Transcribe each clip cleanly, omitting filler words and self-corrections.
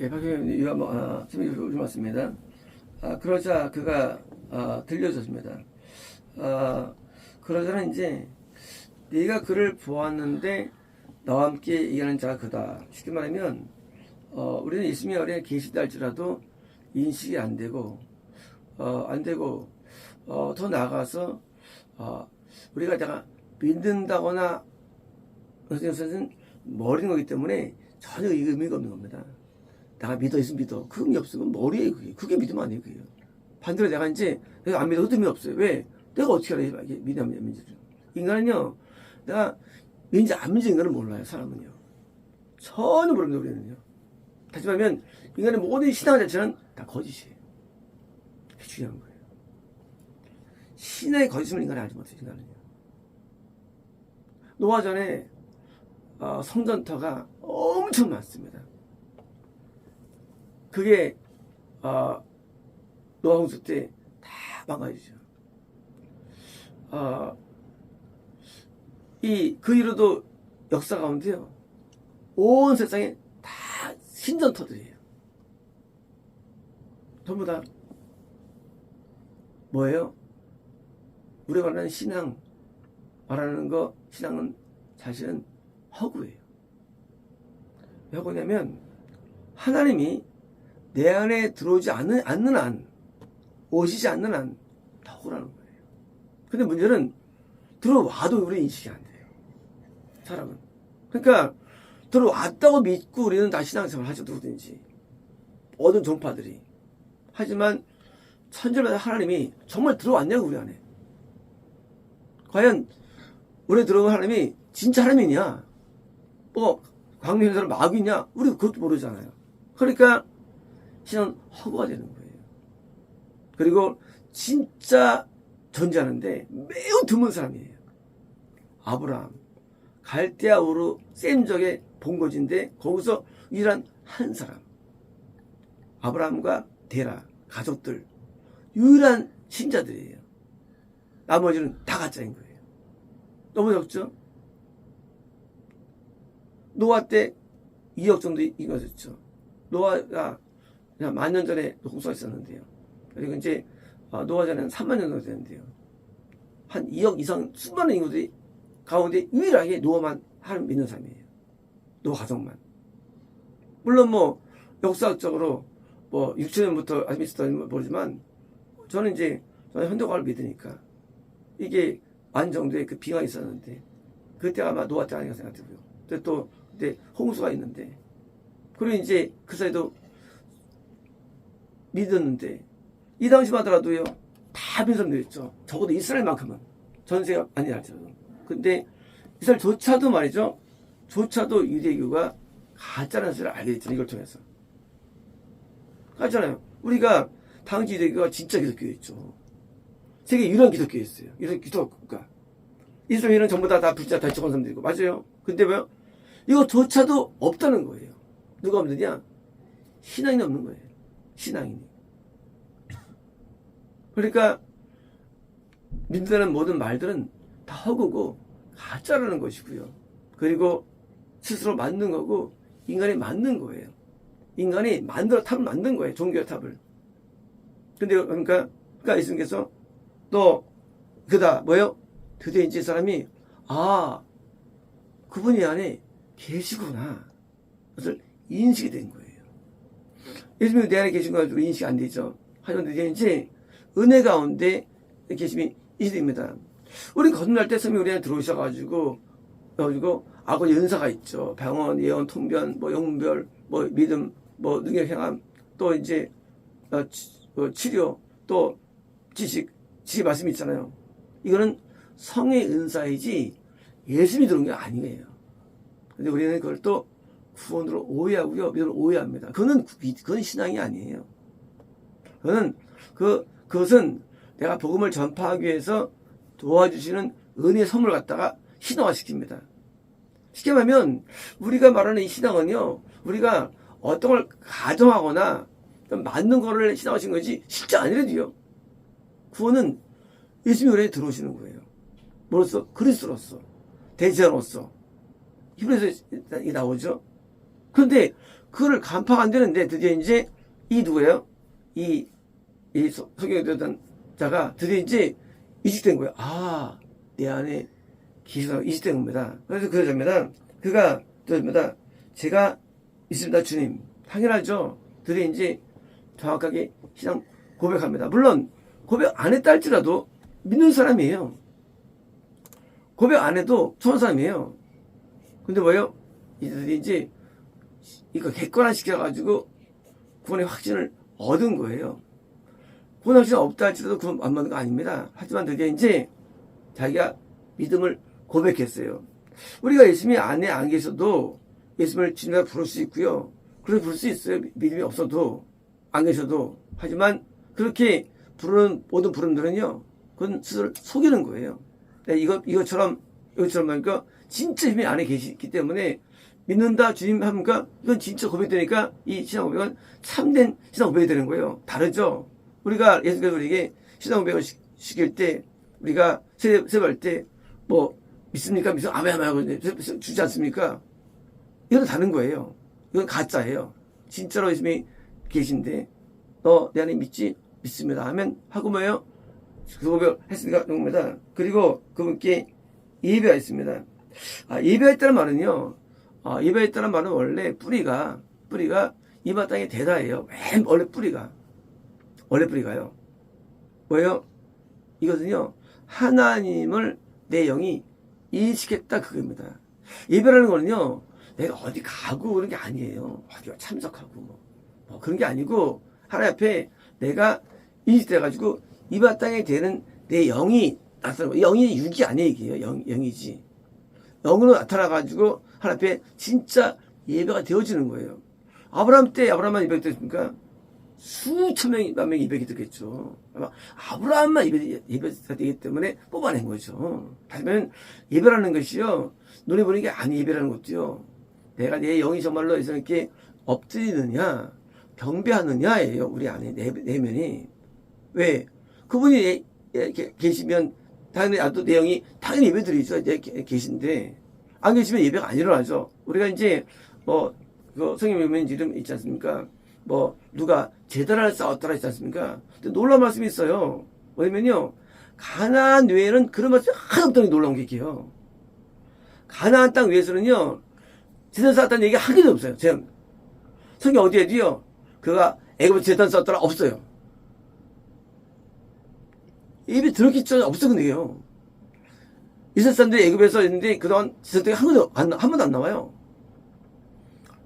예, 박형님, 요즘 왔습니다. 그러자 그가 들려줬습니다. 그러자는 이제 네가 그를 보았는데 나와 함께 얘기하는 자가 그다. 쉽게 말하면 우리는 예수님이 어린에 계시다 할지라도 인식이 안 되고 더 나아가서 우리가 내가 믿는다거나 그것은 머리인 거기 때문에 전혀 의미가 없는 겁니다. 내가 믿어 있으면 믿어. 그 의미 없으면 머리에 그게 믿음 아니에요. 그게. 반대로 내가 이제 내가 안 믿어도 의미 없어요. 왜? 내가 어떻게 알아? 이게 믿음 안 믿는지를. 인간은요, 내가 믿는지 안 믿는지 인간은 몰라요. 사람은요. 전혀 모릅니다. 우리는요. 다시 말하면 인간의 모든 신앙 자체는 다 거짓이에요. 그게 중요한 거예요. 신앙의 거짓을 인간이 알지 못해요. 인간은요. 노아 전에 성전터가 엄청 많습니다. 그게 노아 홍수 때 다 망가지죠. 그 이후로도 역사 가운데요, 온 세상에 다 신전터들이에요. 전부 다 뭐예요? 우리가 말하는 신앙, 말하는 거, 신앙은 사실은 허구예요. 왜 허구냐면 하나님이 내 안에 들어오지 않는 한, 오시지 않는 한 다 허구라는 거예요. 근데 문제는 들어와도 우리 인식이 안 돼요. 사람은. 그러니까 들어왔다고 믿고 우리는 다 신앙생활을 하죠. 누구든지. 모든 종파들이. 하지만 천절마다 하나님이 정말 들어왔냐고 우리 안에. 과연 우리 들어온 하나님이 진짜 하나님이냐? 광명현사는 마귀냐? 우리 그것도 모르잖아요. 그러니까 신앙은 허구가 되는 거예요. 그리고 진짜 존재하는데 매우 드문 사람이에요. 아브라함, 갈대아 우르 셈적의 본거지인데 거기서 유일한 한 사람. 아브라함과 데라 가족들 유일한 신자들이에요. 나머지는 다 가짜인 거예요. 너무 적죠? 노아 때 2억 정도 이거였죠. 노아가 그냥 10,000년 전에 홍수가 있었는데요. 그리고 이제 노아 전에는 30,000년 정도 되는데요. 한 2억 이상 수많은 인구들이 가운데 유일하게 노아만 하나님 믿는 사람이에요. 노아 가족만. 물론 역사학적으로 6,000년부터 아직 있었다는 모르지만 저는 현대과를 믿으니까 이게 만 정도의 그 비가 있었는데 그때가 아마 노아 때 아닌가 생각되고요. 그때 홍수가 있는데 그리고 이제 그 사이도 믿었는데 이 당시만 하더라도요 다 믿음들이었죠. 적어도 이스라엘만큼은 전세가 아니랄지라도. 근데 이스라엘조차도 말이죠. 조차도 유대교가 가짜라는 사실을 알게 됐잖아요. 이걸 통해서. 가잖아요. 우리가 당시 유대교가 진짜 기독교였죠. 세계 유일한 기독교였어요. 이런 기독국가. 이스라엘은 전부 다 불자 다 죽은 사람들이고. 맞아요. 근데 왜요? 이거조차도 없다는 거예요. 누가 없느냐? 신앙인이 없는 거예요. 신앙인이. 그러니까 믿는다는 모든 말들은 다 허구고 가짜라는 것이고요. 그리고 스스로 만든 거고 인간이 만든 거예요. 인간이 탑을 만든 거예요. 종교의 탑을. 근데 그러니까 예수님께서 또 그다 뭐예요? 드디어 이제 이 사람이 그분이 안에 계시구나. 그것을 인식이 된 거예요. 예수님이 내 안에 계신 거 가지고 인식이 안 되죠. 하지만 드디어 이제 은혜 가운데 계심이 이시됩니다. 우리 거듭날 때 성령이 우리 안에 들어오셔가지고 악의 연사가 있죠. 병언, 예언, 통변, 영별, 믿음, 능력, 행함, 또 이제 치료, 또 지식 말씀이 있잖아요. 이거는 성의 은사이지 예수님이 들어온 게 아니에요. 근데 우리는 그걸 또 구원으로 오해하고요. 믿음으로 오해합니다. 그건 신앙이 아니에요. 그것은 내가 복음을 전파하기 위해서 도와주시는 은혜의 선물을 갖다가 신앙화시킵니다. 쉽게 말하면 우리가 말하는 이 신앙은요, 우리가 어떤 걸 가정하거나 맞는 거를 신앙하신 거지 실제 아니래도요. 구원은 예수님이 우리에 들어오시는 거예요. 뭐로써? 그리스도로서, 대제자로서. 히브리서에 나오죠. 그런데 그거를 간파가 안 되는데 드디어 이제 이 누구예요? 이 소경이 되던 자가 드디어 이제 이식된 거예요. 아, 내 안에 기수가 이식된 겁니다. 그래서 그러자입니다. 그가 그러자입니다. 제가 있습니다, 주님. 당연하죠. 드디어 이제 정확하게 신앙 고백합니다. 물론 고백 안 했다 할지라도 믿는 사람이에요. 고백 안 해도 좋은 사람이에요. 근데 뭐예요? 이들이 이제 이거 객관화 시켜가지고 구원의 확신을 얻은 거예요. 구원 확신 없다 할지라도 그건 안 맞는 거 아닙니다. 하지만 드디어 이제 자기가 믿음을 고백했어요. 우리가 예수님이 안에 안 계셔도 예수님을 주님이라 부를 수 있고요. 그렇게 부를 수 있어요. 믿음이 없어도 안 계셔도. 하지만 그렇게 부르는 모든 부름들은요, 그건 스스로 속이는 거예요. 이것처럼 그러니까 진짜 주님 안에 계시기 때문에 믿는다 주님 합니까? 이건 진짜 고백되니까 이 신앙 고백은 참된 신앙 고백이 되는 거예요. 다르죠? 우리가 예수께서 우리에게 신앙 고백을 시킬 때 우리가 세배할 때 뭐 믿습니까? 아멘 하고 주지 않습니까? 이건 다른 거예요. 이건 가짜예요. 진짜로 예수님이 계신데 너 내 안에 믿습니다 하면 하고 뭐예요? 그 고백을 했으니까 겁니다. 그리고 그분께 예배하였습니다. 예배했다는 말은요. 예배했다는 말은 원래 뿌리가 이 마땅에 대다예요. 원래 뿌리가요. 뭐예요? 이것은요. 하나님을 내 영이 인식했다 그겁니다. 예배라는 거는요. 내가 어디 가고 그런 게 아니에요. 어디 참석하고 뭐 그런 게 아니고 하나님 앞에 내가 인식돼가지고 이 마땅에 되는 내 영이 나타나는 거예요. 영이 육이 아니에요. 이게요. 영이지. 영으로 나타나가지고 하나님 앞에 진짜 예배가 되어지는 거예요. 아브라함 때 아브라함만 예배가 됐습니까? 수천 명이, 만 명이 예배가 됐겠죠. 아브라함만 예배가 되기 때문에 뽑아낸 거죠. 하지만 예배라는 것이요. 눈에 보이는 게 아니 예배라는 것도요. 내가 내 영이 정말로 이렇게 엎드리느냐, 경배하느냐예요. 우리 안에 내면이. 왜? 그분이 계시면 당연히 나도 내 영이 당연히 예배 드리죠. 계신데 안 계시면 예배가 안 일어나죠. 우리가 이제 그 성경 보면 이름 있지 않습니까? 누가 제단을 쌓았더라 있지 않습니까? 근데 놀라운 말씀이 있어요. 뭐냐면요. 가나안 외에는 그런 말씀이 하나도 없다는 게 놀라운 게 있게요. 가나안 땅 위에서는요. 제단 쌓았다는 얘기가 한 개도 없어요. 성경 어디에도요. 그가 애굽에서 제단 쌓았더라 없어요. 예배 들었겠죠? 없어요, 근데요. 이스라엘 사람들이 애굽에서 있는데 그동안 제사장이 한 번도 안 나와요.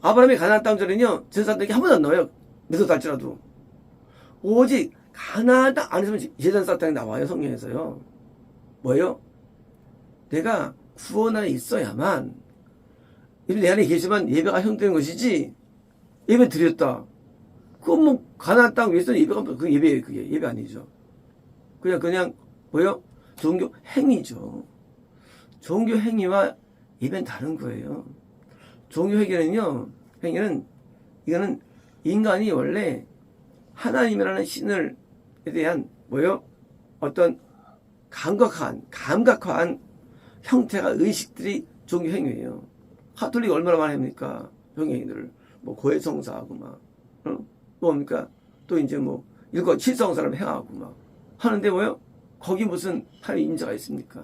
아브라함이 가나안 땅 전에는요, 제사장들이 한 번도 안 나와요. 몇억 달지라도. 오직 가나안 땅 안에서만 제사장 쌓았다는 게 나와요, 성경에서요. 뭐예요? 내가 구원 안에 있어야만, 내 안에 계시면 예배가 형되는 것이지, 예배 드렸다. 그건 뭐, 가나안 땅 위에서는 예배가, 그게 예배예요, 그게. 예배 아니죠. 그냥 뭐요? 종교 행위죠. 종교 행위와 예배는 다른 거예요. 종교 행위는 이거는 인간이 원래 하나님이라는 신을 대한 뭐요? 어떤 감각화한 형태가 의식들이 종교 행위예요. 가톨릭 얼마나 많이 합니까? 종교 행위들을 고해성사하고 뭡니까? 또 이제 일거 칠성사를 행하고 하는데 뭐요? 거기 무슨 하나님 임재가 있습니까?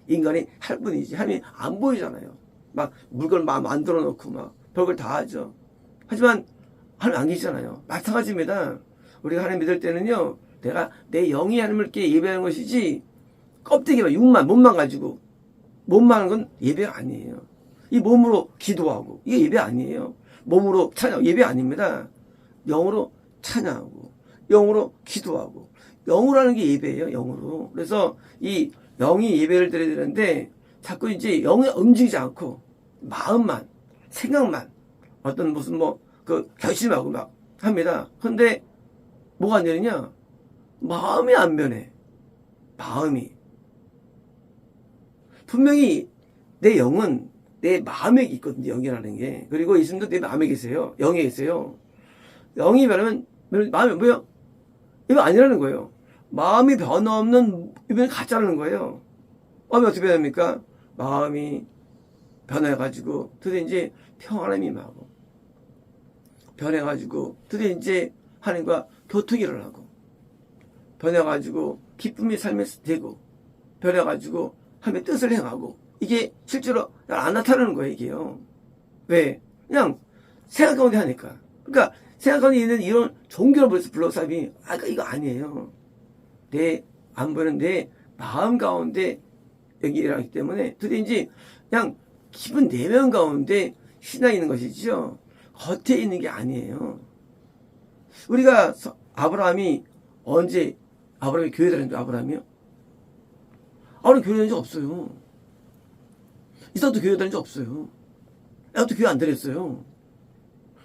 인간이 할 뿐이지. 하나님이 안 보이잖아요. 물건 만들어 놓고 별걸 다 하죠. 하지만 하나님 안 계시잖아요. 마찬가지입니다. 우리가 하나님 믿을 때는요. 내가 내 영이 하나님을 예배하는 것이지 껍데기만 몸만 가지고 몸만 하는 건 예배가 아니에요. 이 몸으로 기도하고 이게 예배 아니에요. 몸으로 찬양 예배 아닙니다. 영으로 찬양하고 영으로 기도하고 영으로 하는 게 예배예요. 영으로. 그래서 이 영이 예배를 드려야 되는데 자꾸 이제 영이 움직이지 않고 마음만 생각만 어떤 무슨 결심하고 합니다. 그런데 뭐가 안 되느냐? 마음이 안 변해. 마음이 분명히 내 영은 내 마음에 있거든요. 영이라는 게. 그리고 예수님도 내 마음에 계세요. 영에 계세요. 영이 변하면 마음이 뭐예요? 이거 아니라는 거예요. 마음이 변함없는 이건 가짜라는 거예요. 마음이 어떻게 변합니까? 마음이 변해가지고 드디어 이제 평안함이 임하고 변해가지고 드디어 이제 하나님과 교통이 일어나고 변해가지고 기쁨이 삶에 되고 변해가지고 하나님의 뜻을 행하고 이게 실제로 안 나타나는 거예요 이게요. 왜? 그냥 생각 가운데 하니까. 그러니까 생각 가운데 있는 이런 종교를 불러 사람이 이거 아니에요. 안 보이는 내 마음 가운데 여기 일어나기 때문에 드디어 이제 그냥 기분 내면 가운데 신앙이 있는 것이죠. 겉에 있는 게 아니에요. 우리가 아브라함이 언제 아브라함이 교회 다녔는데 아브라함이요? 아브라함 교회 다닌 적 없어요. 이삭도 교회 다닌 적 없어요. 야곱도 교회 안 다녔어요.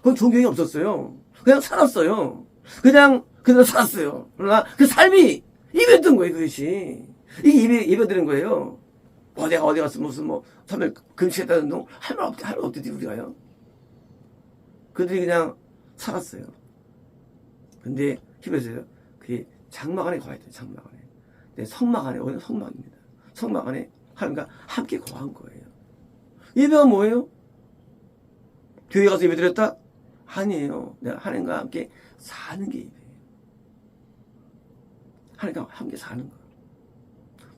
거기 좋은 교육이 없었어요. 그냥 살았어요. 그냥 살았어요. 그러나 그 삶이 예배였던 거예요, 그것이. 이게 예배드린 거예요. 내가 어디 가서 무슨 3일 금식했다는 동 할 말 없대지, 우리가요. 그들이 그냥 살았어요. 근데 히브리서요. 그게 장막 안에 거해야 돼요, 장막 안에. 네, 성막 안에, 오늘 성막입니다. 성막 안에 하나님과 함께 거한 거예요. 예배가 뭐예요? 교회 가서 예배 드렸다? 아니에요. 내가 하나님과 함께 사는 게 예배예요. 하나님과 함께 사는 거.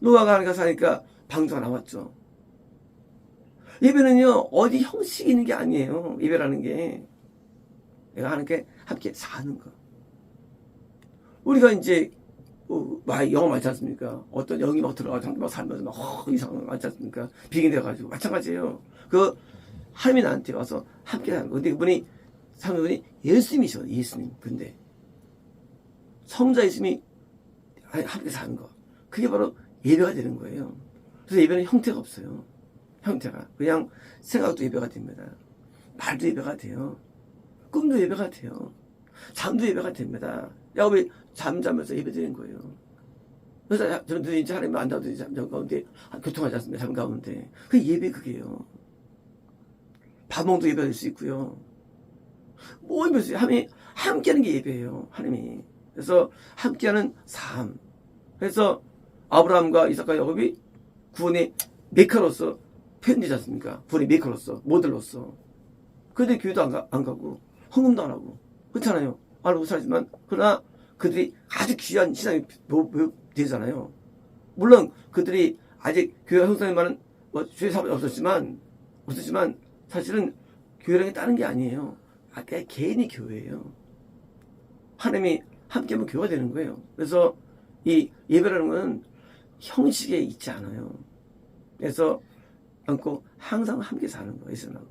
노아가 하나님과 사니까 방주가 나왔죠. 예배는요, 어디 형식이 있는 게 아니에요. 예배라는 게. 내가 하나님께 함께 사는 거. 우리가 이제, 영어 많지 않습니까? 어떤 영이 막 들어가서 함께 막 살면서 이상한 거 많지 않습니까? 비긴돼가지고. 마찬가지예요. 하나님이 나한테 와서 함께 사는 거. 근데 그분이, 사는 예수님이셔, 예수님. 근데, 성자 예수님이 함께 사는 거. 그게 바로 예배가 되는 거예요. 그래서 예배는 형태가 없어요. 형태가. 그냥 생각도 예배가 됩니다. 말도 예배가 돼요. 꿈도 예배가 돼요. 잠도 예배가 됩니다. 야곱이 잠자면서 예배 드리는 거예요. 그래서 저는 이제 하나님 만나도 잠 가운데 교통하지 않습니다. 잠 가운데. 그 예배 그게요. 밥먹도 예배가 될 수 있고요. 뭐 예배 있어요. 하나님이 함께하는 게 예배예요. 하나님이. 그래서 함께하는 삶. 그래서 아브라함과 이삭과 야곱이 구원의 메카로서 표현되지 않습니까? 구원의 메카로서, 모델로서. 그런데 교회도 안 가고 헌금도 안 하고 그렇잖아요. 알고 살지만 그러나 그들이 아주 귀한 신앙이 되잖아요. 물론 그들이 아직 교회 형성에만은 주의 사업이 없었지만 사실은 교회랑이 다른 게 아니에요. 그냥 개인이 교회예요. 하나님이 함께하면 교회가 되는 거예요. 그래서 이 예배라는 건 형식에 있지 않아요. 그래서 않고 항상 함께 사는 거예요. 예수님하고.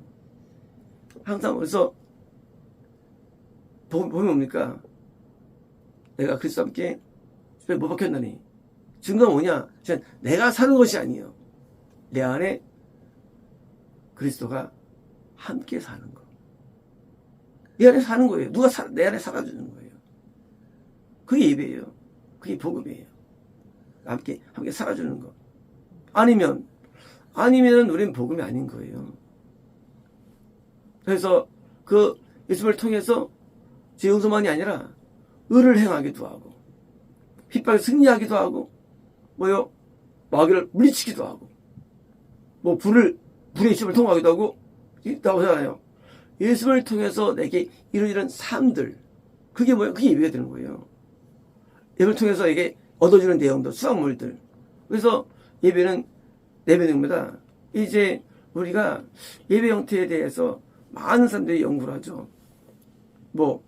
항상 그래서 보면 뭡니까? 내가 그리스도와 함께 못 박혔나니 증거가 뭐냐? 내가 사는 것이 아니에요. 내 안에 그리스도가 함께 사는 거. 내 안에 사는 거예요. 내 안에 살아주는 거예요. 그게 예배예요. 그게 복음이에요. 함께 살아주는 거. 아니면 우리는 복음이 아닌 거예요. 그래서 그 예수님을 통해서 제 용서만이 아니라 의를 행하기도 하고 핍박에 승리하기도 하고 마귀를 물리치기도 하고 불의 시험을 통과하기도 하고 있다고 하잖아요. 예수님을 통해서 내게 이런 삶들 그게 뭐예요? 그게 예배가 되는 거예요. 예배를 통해서 이게 얻어지는 내용들, 수확물들. 그래서 예배는 내배입니다. 이제 우리가 예배 형태에 대해서 많은 사람들이 연구를 하죠.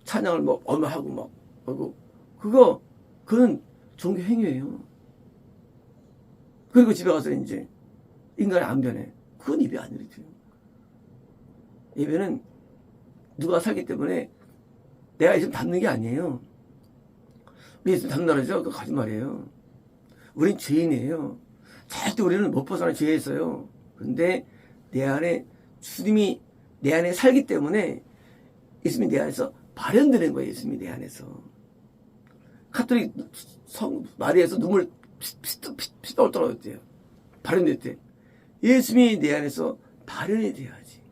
찬양을 얼마 하고 그건 종교 행위예요. 그리고 집에 가서 이제 인간이 안 변해. 그건 예배 아니죠. 예배는 누가 살기 때문에 내가 예수님 닮는 게 아니에요. 우리 예수님 닮는다죠? 그거 거짓말이에요. 우린 죄인이에요. 절대 우리는 못 벗어난 죄에 있어요. 그런데 내 안에 주님이 내 안에 살기 때문에 예수님이 내 안에서 발현되는 거예요. 예수님이 내 안에서. 카톨릭 마리아에서 눈물 피가 떨어졌대요. 발현됐대. 예수님이 내 안에서 발현이 돼야지.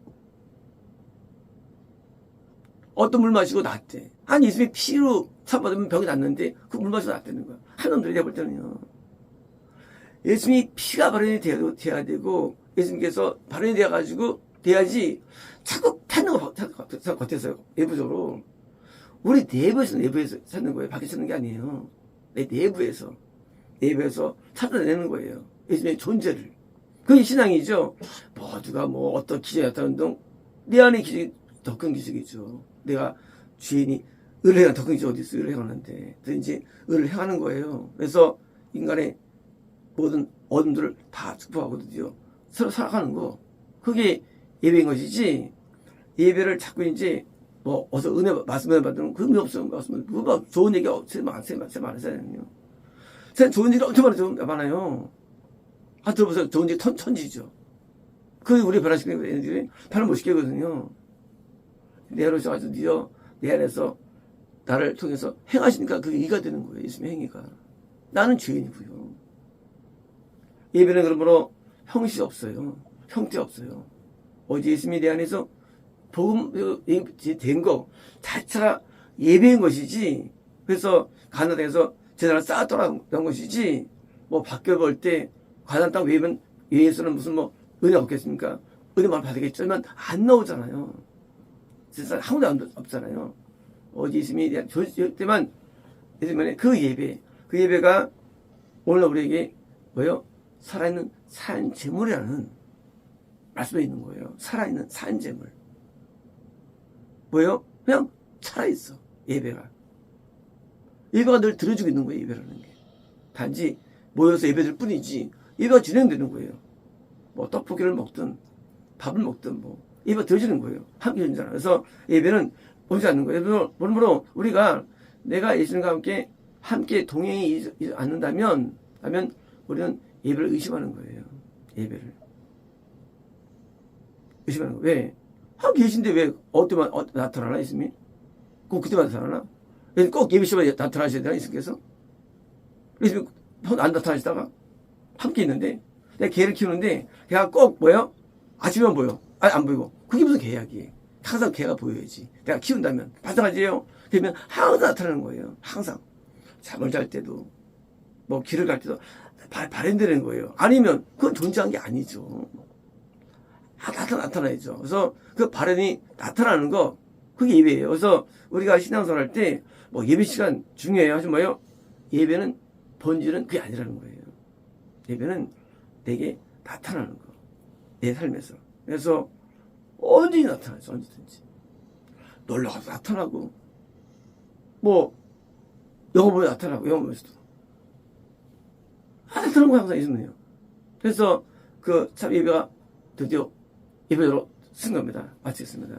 어떤 물 마시고 낫대. 아니 예수님이 피로 사받으면 병이 낫는데 그 물 마시고 낫다는 거야. 한 놈들이 내가 볼 때는요. 예수님이 피가 발현이 돼야 되고 예수님께서 발현이 되어가지고 돼야지 자꾸 찾는 것 같아서요. 내부적으로. 우리 내부에서 찾는 거예요. 밖에 찾는 게 아니에요. 내 내부에서 찾아내는 거예요. 예수님의 존재를. 그게 신앙이죠. 누가 어떤 기적이 나타나는 내 안에 기적이 더 큰 기적이죠. 내가 주인이 의를 행하는 더 큰 기적 어디 있어요? 의를 행하는데. 그래서 이제 의를 행하는 거예요. 그래서 인간의 모든 어둠들을 다 축복하거든요. 서로 살아가는 거. 그게 예배인 것이지. 예배를 자꾸 이제 어서 말씀을 받으면 그 의미 없어요. 말씀을. 좋은 얘기가 제일 많으잖아요. 제가 좋은 얘기 엄청 많아요. 들어보세요. 좋은 얘기 천지죠. 그게 우리 변화시키는 애들이 변화 못 시키거든요. 내 안에 오셔가지고 내 안에서 나를 통해서 행하시니까 그게 이가 되는 거예요. 예수님의 행위가. 나는 죄인이고요. 예배는 그러므로 형식 없어요. 형태 없어요. 어제 예수님이 내 안에서 복음 된 거 자체가 예배인 것이지. 그래서 가나안 땅에서 제사를 쌓았더라는 것이지. 밖에 볼 때 가나안 땅 외에서는 무슨 은혜가 없겠습니까? 은혜만 받겠지만 안 나오잖아요. 제사 한 번도 없잖아요. 어제 예수님이 때만 예수님의 그 예배가 오늘 우리에게 살아있는 산 제물이라는 말씀에 있는 거예요. 살아있는 산 제물. 그냥 살아있어. 예배가 늘 들어주고 있는 거예요. 예배라는 게. 단지 모여서 예배될 뿐이지 예배가 진행되는 거예요. 떡볶이를 먹든 밥을 먹든 예배가 들어지는 거예요. 함께 존재하는. 그래서 예배는 오지 않는 거예요. 그러므로 우리가 내가 예수님과 함께 동행이 않는다면 우리는 예배를 의심하는 거예요. 예배를 의심하는 거예요. 왜? 계신데 왜 어때만 나타나나 예수님이? 꼭 그때만 나타나나? 꼭 예배 시간에 나타나셔야 되나 예수님께서? 예수님이 안 나타나시다가 함께 있는데 내가 개를 키우는데 걔가 꼭 아침에만 보여. 안 보이고. 그게 무슨 계약이에요. 항상 걔가 보여야지. 내가 키운다면. 마찬가지예요. 그러면 항상 나타나는 거예요. 항상. 잠을 잘 때도 길을 갈 때도 발현되는 거예요. 아니면 그건 존재한 게 아니죠. 나타나야죠. 그래서 그 발현이 나타나는 거 그게 예배예요. 그래서 우리가 신앙생활 할 때 예배 시간 중요해요. 하지만 예배는 본질은 그게 아니라는 거예요. 예배는 내게 나타나는 거. 내 삶에서. 그래서 언제든지 나타나죠. 언제든지. 놀러가도 나타나고 영화 보면 나타나고 영화 보면서도 나타나는 거 항상 있었네요. 그래서 참 예배가 드디어 예배로 쓴 겁니다. 마치겠습니다.